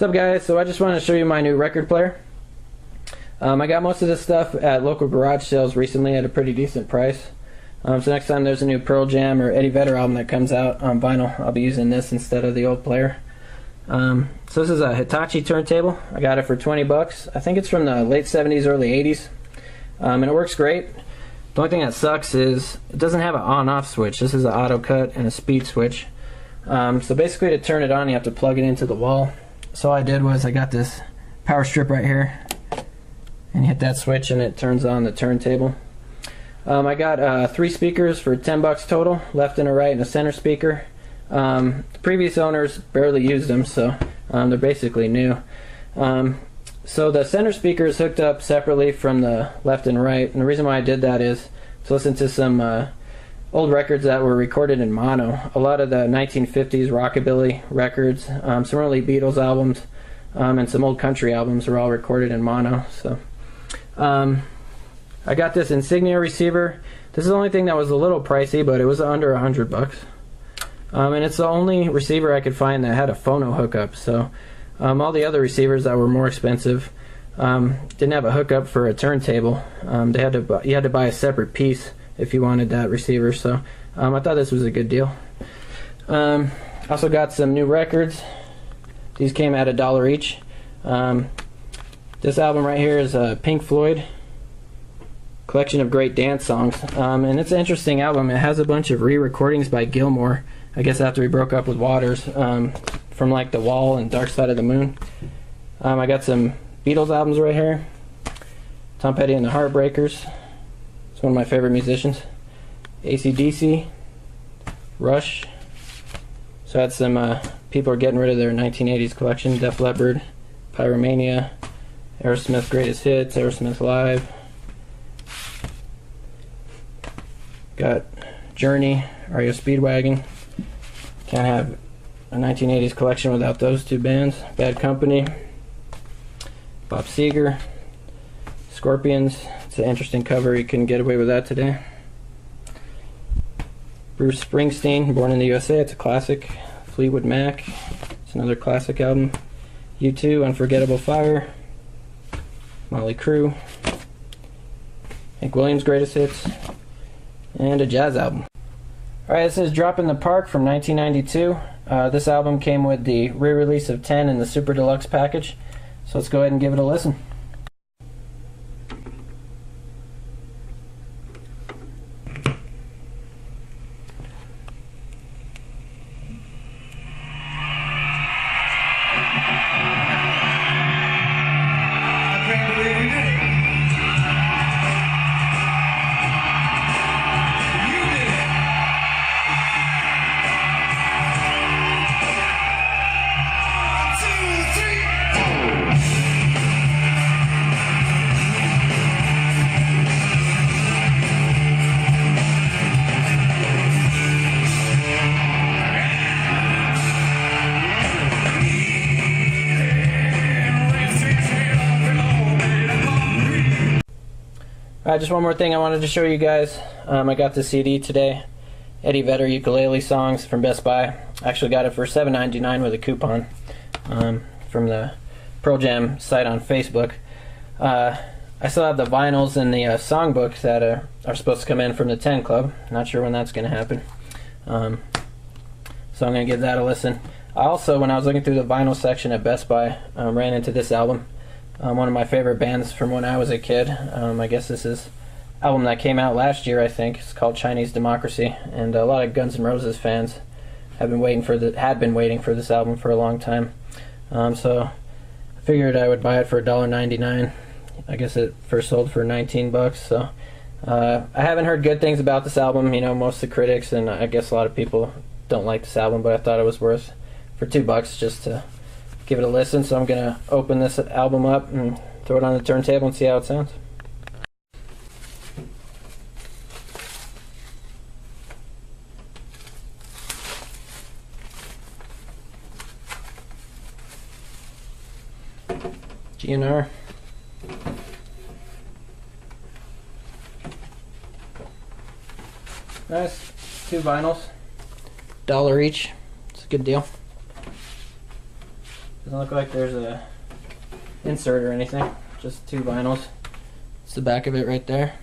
What's up, guys? So I just wanted to show you my new record player. I got most of this stuff at local garage sales recently at a pretty decent price. So next time there's a new Pearl Jam or Eddie Vedder album that comes out on vinyl, I'll be using this instead of the old player. So this is a Hitachi turntable. I got it for 20 bucks. I think it's from the late 70s, early 80s. And it works great. The only thing that sucks is it doesn't have an on-off switch. This is an auto cut and a speed switch. So basically to turn it on, you have to plug it into the wall. So all I did was I got this power strip right here, and you hit that switch and it turns on the turntable. I got 3 speakers for 10 bucks total, left and a right and a center speaker. The previous owners barely used them, so they're basically new. So the center speaker is hooked up separately from the left and right, and the reason why I did that is to listen to some old records that were recorded in mono. A lot of the 1950s rockabilly records, some early Beatles albums, and some old country albums are all recorded in mono. So I got this Insignia receiver. This is the only thing that was a little pricey, but it was under 100 bucks. And it's the only receiver I could find that had a phono hookup. So all the other receivers that were more expensive didn't have a hookup for a turntable. You had to buy a separate piece if you wanted that receiver. So I thought this was a good deal. Also got some new records. These came at $1 each. This album right here is Pink Floyd, collection of great dance songs, and it's an interesting album. It has a bunch of re-recordings by Gilmour, I guess after he broke up with Waters, from like The Wall and Dark Side of the Moon. I got some Beatles albums right here. Tom Petty and the Heartbreakers. It's one of my favorite musicians. AC/DC, Rush. So I had some people are getting rid of their 1980s collection. Def Leppard, Pyromania, Aerosmith Greatest Hits, Aerosmith Live. Got Journey, REO Speedwagon. Can't have a 1980s collection without those two bands. Bad Company, Bob Seger, Scorpions. It's an interesting cover. You couldn't get away with that today. Bruce Springsteen, Born in the USA. It's a classic. Fleetwood Mac. It's another classic album. U2, Unforgettable Fire. Motley Crue. Hank Williams' Greatest Hits. And a jazz album. Alright, this is Drop in the Park from 1992. This album came with the re-release of 10 in the Super Deluxe package. So let's go ahead and give it a listen. Just one more thing I wanted to show you guys. I got the CD today, Eddie Vedder Ukulele Songs from Best Buy. I actually got it for $7.99 with a coupon from the Pearl Jam site on Facebook. I still have the vinyls and the songbooks that are supposed to come in from the 10 Club. Not sure when that's going to happen. So I'm going to give that a listen. I also, when I was looking through the vinyl section at Best Buy, ran into this album. One of my favorite bands from when I was a kid. I guess this is an album that came out last year, I think. It's called Chinese Democracy, and a lot of Guns N' Roses fans had been waiting for this album for a long time. So I figured I would buy it for $1.99. I guess it first sold for 19 bucks. So I haven't heard good things about this album. You know, most of the critics and I guess a lot of people don't like this album, but I thought it was worth for $2 just to give it a listen. So I'm gonna open this album up and throw it on the turntable and see how it sounds. GNR. Nice. 2 vinyls. $1 each. It's a good deal. Doesn't look like there's a insert or anything, just two vinyls. It's the back of it right there.